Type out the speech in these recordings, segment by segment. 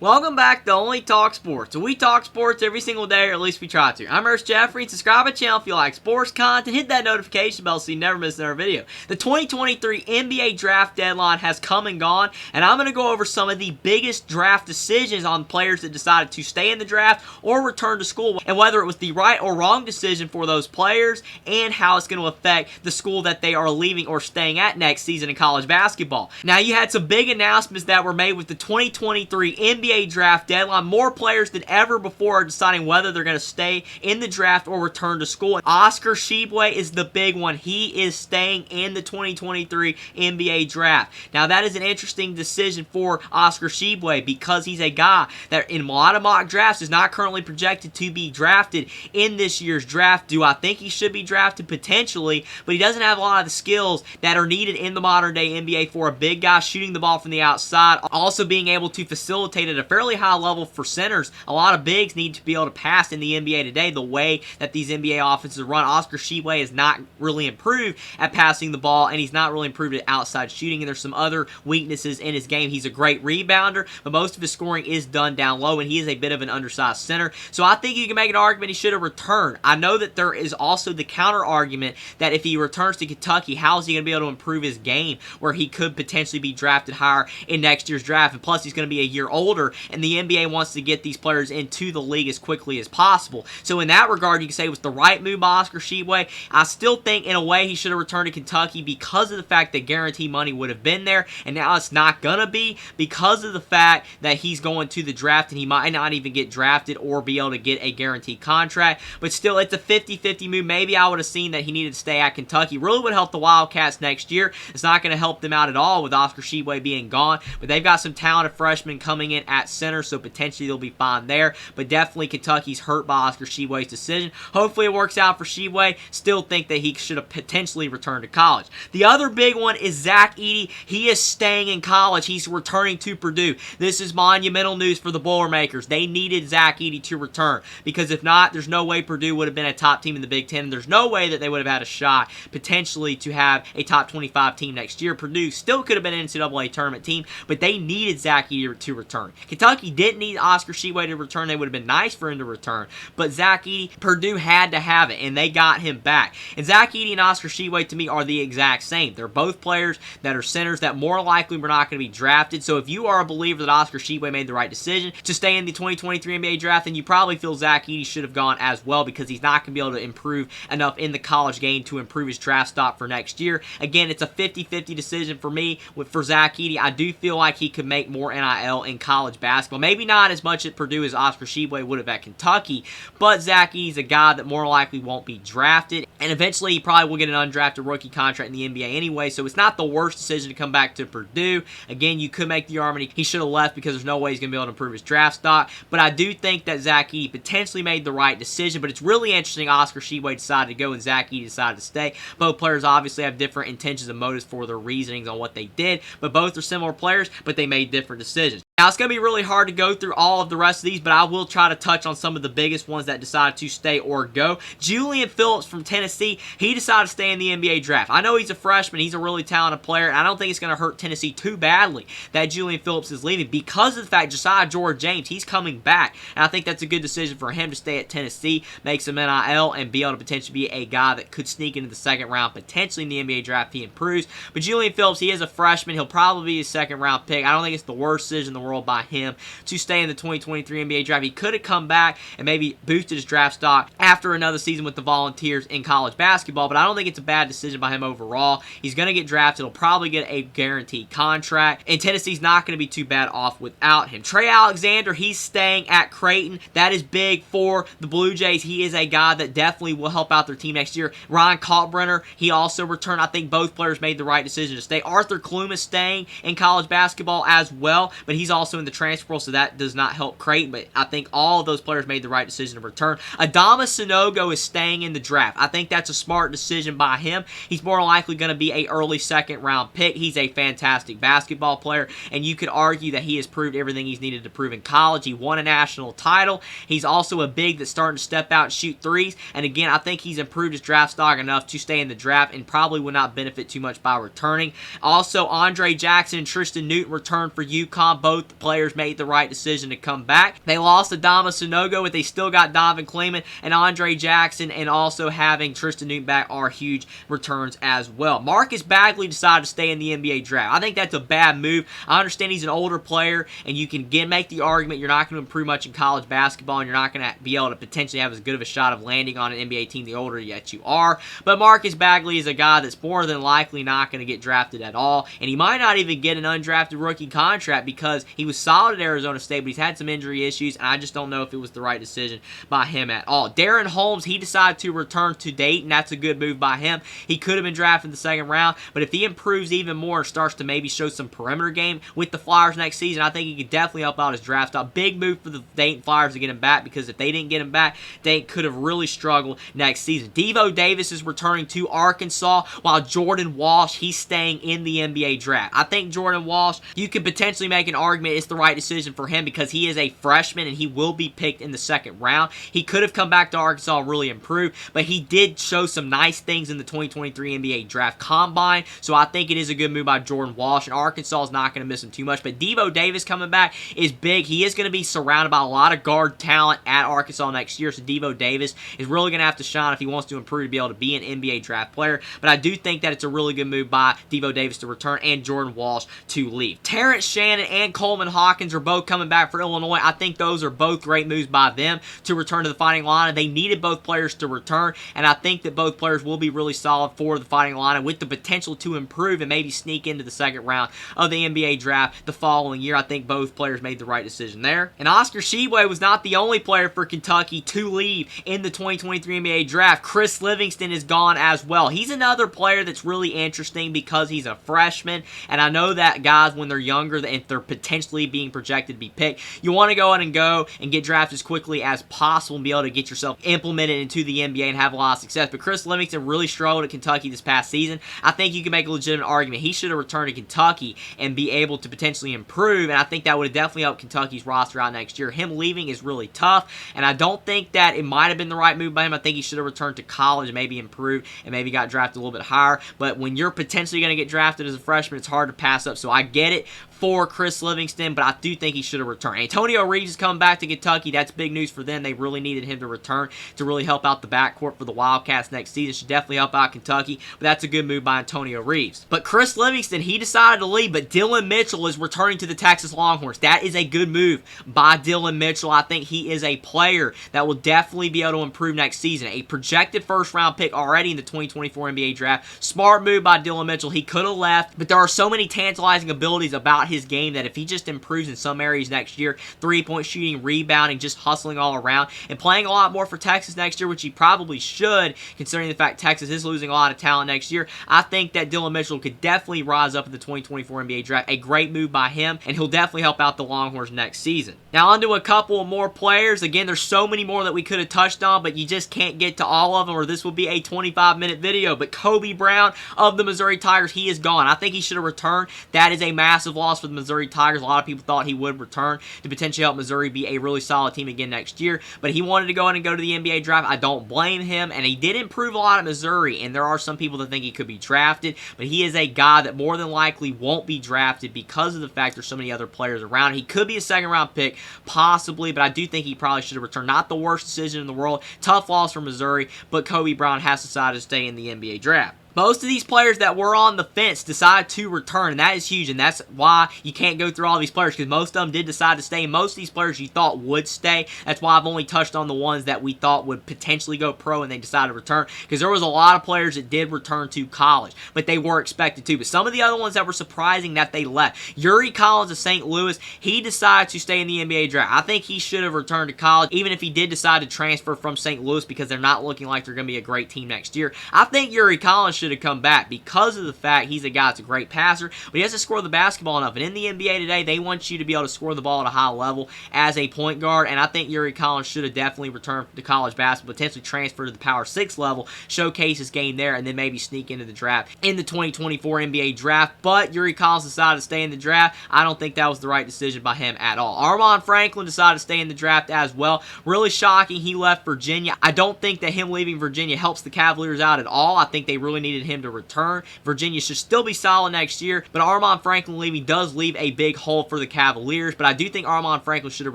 Welcome back to Only Talk Sports. So we talk sports every single day, or at least we try to. I'm Ernst Jeffrey. Subscribe to the channel if you like sports content. Hit that notification bell so you never miss another video. The 2023 NBA draft deadline has come and gone, and I'm going to go over some of the biggest draft decisions on players that decided to stay in the draft or return to school, and whether it was the right or wrong decision for those players, and how it's going to affect the school that they are leaving or staying at next season in college basketball. Now, you had some big announcements that were made with the 2023 NBA draft deadline. More players than ever before are deciding whether they're going to stay in the draft or return to school. Oscar Tshiebwe is the big one. He is staying in the 2023 NBA draft. Now, that is an interesting decision for Oscar Tshiebwe because he's a guy that in a lot of mock drafts is not currently projected to be drafted in this year's draft. Do I think he should be drafted? Potentially, but he doesn't have a lot of the skills that are needed in the modern day NBA for a big guy shooting the ball from the outside, also being able to facilitate at a fairly high level for centers. A lot of bigs need to be able to pass in the NBA today the way that these NBA offenses run. Oscar Tshiebwe has not really improved at passing the ball, and he's not really improved at outside shooting, and there's some other weaknesses in his game. He's a great rebounder, but most of his scoring is done down low, and he is a bit of an undersized center. So I think you can make an argument he should have returned. I know that there is also the counter argument that if he returns to Kentucky, how is he going to be able to improve his game where he could potentially be drafted higher in next year's draft? And plus, he's going to be a year older, and the NBA wants to get these players into the league as quickly as possible. So in that regard, you can say it was the right move by Oscar Tshiebwe. I still think in a way he should have returned to Kentucky because of the fact that guarantee money would have been there, and now it's not going to be because of the fact that he's going to the draft and he might not even get drafted or be able to get a guaranteed contract. But still, it's a 50-50 move. Maybe I would have seen that he needed to stay at Kentucky. Really would help the Wildcats next year. It's not going to help them out at all with Oscar Tshiebwe being gone, but they've got some talented freshmen coming in at center, so potentially they'll be fine there. But definitely Kentucky's hurt by Oscar Tshiebwe's decision. Hopefully it works out for Tshiebwe. Still think that he should have potentially returned to college. The other big one is Zach Edey. He is staying in college. He's returning to Purdue. This is monumental news for the Boilermakers. They needed Zach Edey to return because if not, there's no way Purdue would have been a top team in the Big Ten, and there's no way that they would have had a shot potentially to have a top 25 team next year. Purdue still could have been an NCAA tournament team, but they needed Zach Edey to return. Kentucky didn't need Oscar Tshiebwe to return. They would have been nice for him to return, but Zach Edey, Purdue had to have it, and they got him back. And Zach Edey and Oscar Tshiebwe, to me, are the exact same. They're both players that are centers that more likely were not going to be drafted. So if you are a believer that Oscar Tshiebwe made the right decision to stay in the 2023 NBA draft, then you probably feel Zach Edey should have gone as well because he's not going to be able to improve enough in the college game to improve his draft stock for next year. Again, it's a 50-50 decision for me. For Zach Edey, I do feel like he could make more NIL in college basketball. Maybe not as much at Purdue as Oscar Tshiebwe would have at Kentucky, but Zach Edey's a guy that more likely won't be drafted, and eventually he probably will get an undrafted rookie contract in the NBA anyway, so it's not the worst decision to come back to Purdue. Again, you could make the argument he should have left because there's no way he's going to be able to improve his draft stock, but I do think that Zach Edey potentially made the right decision. But it's really interesting Oscar Tshiebwe decided to go and Zach Edey decided to stay. Both players obviously have different intentions and motives for their reasonings on what they did, but both are similar players, but they made different decisions. Now, it's going to be really hard to go through all of the rest of these, but I will try to touch on some of the biggest ones that decided to stay or go. Julian Phillips from Tennessee, he decided to stay in the NBA draft. I know he's a freshman. He's a really talented player, and I don't think it's going to hurt Tennessee too badly that Julian Phillips is leaving because of the fact Josiah George-James, he's coming back, and I think that's a good decision for him to stay at Tennessee, make some NIL, and be able to potentially be a guy that could sneak into the second round, potentially in the NBA draft if he improves. But Julian Phillips, he is a freshman. He'll probably be a second-round pick. I don't think it's the worst decision in the world by him to stay in the 2023 NBA draft. He could have come back and maybe boosted his draft stock after another season with the Volunteers in college basketball, but I don't think it's a bad decision by him overall. He's going to get drafted. He'll probably get a guaranteed contract, and Tennessee's not going to be too bad off without him. Trey Alexander, he's staying at Creighton. That is big for the Blue Jays. He is a guy that definitely will help out their team next year. Ryan Kalkbrenner, he also returned. I think both players made the right decision to stay. Arthur Klum is staying in college basketball as well, but he's also in the transfer portal, so that does not help Creighton, but I think all of those players made the right decision to return. Adama Sanogo is staying in the draft. I think that's a smart decision by him. He's more likely going to be an early second-round pick. He's a fantastic basketball player, and you could argue that he has proved everything he's needed to prove in college. He won a national title. He's also a big that's starting to step out and shoot threes, and again, I think he's improved his draft stock enough to stay in the draft and probably would not benefit too much by returning. Also, Andre Jackson and Tristan Newton returned for UConn. Both players players made the right decision to come back. They lost Adama Sanogo, but they still got Donovan Cleeman and Andre Jackson, and also having Tristan Newton back are huge returns as well. Marcus Bagley decided to stay in the NBA draft. I think that's a bad move. I understand he's an older player, and you can make the argument you're not going to improve much in college basketball, and you're not going to be able to potentially have as good of a shot of landing on an NBA team the older yet you are. But Marcus Bagley is a guy that's more than likely not going to get drafted at all, and he might not even get an undrafted rookie contract because he was solid at Arizona State, but he's had some injury issues, and I just don't know if it was the right decision by him at all. Darren Holmes, he decided to return to Dayton. That's a good move by him. He could have been drafted in the second round, but if he improves even more and starts to maybe show some perimeter game with the Flyers next season, I think he could definitely help out his draft stock. Big move for the Dayton Flyers to get him back, because if they didn't get him back, Dayton could have really struggled next season. Devo Davis is returning to Arkansas, while Jordan Walsh, he's staying in the NBA draft. I think Jordan Walsh, you could potentially make an argument it's the right decision for him because he is a freshman and he will be picked in the second round. He could have come back to Arkansas and really improved, but he did show some nice things in the 2023 NBA draft combine, so I think it is a good move by Jordan Walsh, and Arkansas is not going to miss him too much. But Devo Davis coming back is big. He is going to be surrounded by a lot of guard talent at Arkansas next year, so Devo Davis is really going to have to shine if he wants to improve to be able to be an NBA draft player. But I do think that it's a really good move by Devo Davis to return and Jordan Walsh to leave. Terrence Shannon and Coleman Hawkins are both coming back for Illinois. I think those are both great moves by them to return to the Fighting Illini. They needed both players to return, and I think that both players will be really solid for the Fighting Illini with the potential to improve and maybe sneak into the second round of the NBA draft the following year. I think both players made the right decision there. And Oscar Tshiebwe was not the only player for Kentucky to leave in the 2023 NBA draft. Chris Livingston is gone as well. He's another player that's really interesting because he's a freshman, and I know that guys, when they're younger, if they're potentially being projected to be picked, you want to go ahead and go and get drafted as quickly as possible and be able to get yourself implemented into the NBA and have a lot of success. But Chris Livingston really struggled at Kentucky this past season. I think you can make a legitimate argument he should have returned to Kentucky and be able to potentially improve, and I think that would have definitely helped Kentucky's roster out next year. Him leaving is really tough, and I don't think that it might have been the right move by him. I think he should have returned to college and maybe improved and maybe got drafted a little bit higher. But when you're potentially going to get drafted as a freshman, it's hard to pass up. So I get it for Chris Livingston, but I do think he should have returned. Antonio Reeves is coming back to Kentucky. That's big news for them. They really needed him to return to really help out the backcourt for the Wildcats next season. Should definitely help out Kentucky, but that's a good move by Antonio Reeves. But Chris Livingston, he decided to leave, but Dylan Mitchell is returning to the Texas Longhorns. That is a good move by Dylan Mitchell. I think he is a player that will definitely be able to improve next season. A projected first-round pick already in the 2024 NBA draft. Smart move by Dylan Mitchell. He could have left, but there are so many tantalizing abilities about his game that if he just improves in some areas next year, three-point shooting, rebounding, just hustling all around, and playing a lot more for Texas next year, which he probably should, considering the fact Texas is losing a lot of talent next year, I think that Dylan Mitchell could definitely rise up in the 2024 NBA draft. A great move by him, and he'll definitely help out the Longhorns next season. Now on to a couple more players. Again, there's so many more that we could have touched on, but you just can't get to all of them, or this will be a 25-minute video. But Kobe Brown of the Missouri Tigers, he is gone. I think he should have returned. That is a massive loss for the Missouri Tigers. A lot of people thought he would return to potentially help Missouri be a really solid team again next year, but he wanted to go in and go to the NBA draft. I don't blame him, and he did improve a lot at Missouri, and there are some people that think he could be drafted, but he is a guy that more than likely won't be drafted because of the fact there's so many other players around. He could be a second-round pick, possibly, but I do think he probably should have returned. Not the worst decision in the world. Tough loss for Missouri, but Kobe Brown has decided to stay in the NBA draft. Most of these players that were on the fence decided to return, and that is huge, and that's why you can't go through all these players, because most of them did decide to stay, and most of these players you thought would stay. That's why I've only touched on the ones that we thought would potentially go pro and they decided to return, because there was a lot of players that did return to college, but they were expected to. But some of the other ones that were surprising that they left. Yuri Collins of St. Louis, he decided to stay in the NBA draft. I think he should have returned to college, even if he did decide to transfer from St. Louis, because they're not looking like they're going to be a great team next year. I think Yuri Collins should have come back, because of the fact he's a guy that's a great passer, but he has to score the basketball enough. And in the NBA today, they want you to be able to score the ball at a high level as a point guard, and I think Yuri Collins should have definitely returned to college basketball, potentially transfer to the Power 6 level, showcase his game there, and then maybe sneak into the draft in the 2024 NBA draft. But Yuri Collins decided to stay in the draft. I don't think that was the right decision by him at all. Armand Franklin decided to stay in the draft as well. Really shocking he left Virginia. I don't think that him leaving Virginia helps the Cavaliers out at all. I think they really need needed him to return. Virginia should still be solid next year, but Armaan Franklin leaving does leave a big hole for the Cavaliers. But I do think Armaan Franklin should have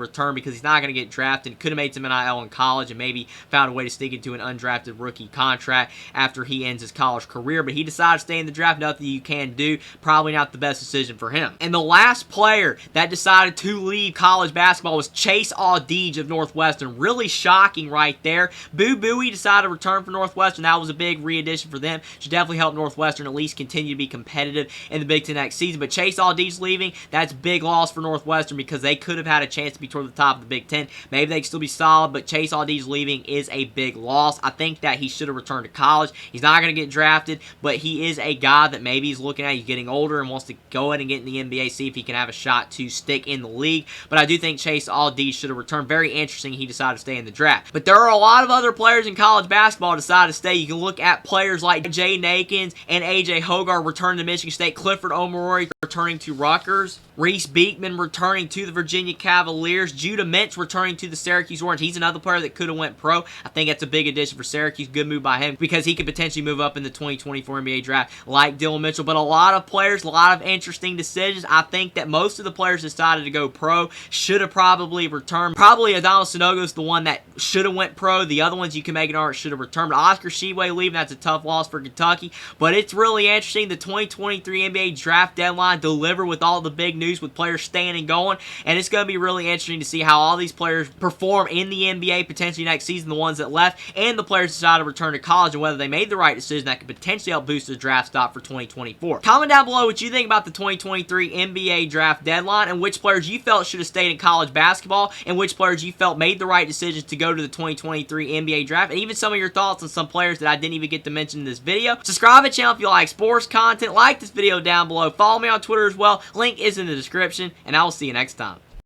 returned because he's not going to get drafted. Could have made some NIL in college and maybe found a way to sneak into an undrafted rookie contract after he ends his college career. But he decided to stay in the draft. Nothing you can do. Probably not the best decision for him. And the last player that decided to leave college basketball was Chase Audige of Northwestern. Really shocking right there. Boo Buie decided to return for Northwestern. That was a big re-addition for them. Should definitely help Northwestern at least continue to be competitive in the Big Ten next season. But Chase Audige leaving, that's big loss for Northwestern because they could have had a chance to be toward the top of the Big Ten. Maybe they could still be solid, but Chase Audige leaving is a big loss. I think that he should have returned to college. He's not going to get drafted, but he is a guy that maybe he's looking at. He's getting older and wants to go ahead and get in the NBA, see if he can have a shot to stick in the league. But I do think Chase Audige should have returned. Very interesting he decided to stay in the draft. But there are a lot of other players in college basketball who decided to stay. You can look at players like Jay Nakins and A.J. Hogar returning to Michigan State. Clifford Omoruyi returning to Rutgers. Reese Beekman returning to the Virginia Cavaliers. Judah Mintz returning to the Syracuse Orange. He's another player that could have went pro. I think that's a big addition for Syracuse. Good move by him because he could potentially move up in the 2024 NBA draft like Dylan Mitchell. But a lot of players, a lot of interesting decisions. I think that most of the players decided to go pro. Should have probably returned. Probably Adonis Sanogo is the one that should have went pro. The other ones you can make an argument should have returned. But Oscar Tshiebwe leaving, that's a tough loss for Kentucky. But it's really interesting. The 2023 NBA draft deadline delivered with all the big news with players staying and going. And it's going to be really interesting to see how all these players perform in the NBA potentially next season, the ones that left, and the players decided to return to college, and whether they made the right decision that could potentially help boost the draft stock for 2024. Comment down below what you think about the 2023 NBA draft deadline and which players you felt should have stayed in college basketball and which players you felt made the right decisions to go to the 2023 NBA draft, and even some of your thoughts on some players that I didn't even get to mention in this video. Subscribe to the channel if you like sports content. Like this video down below. Follow me on Twitter as well. Link is in the description, and I will see you next time.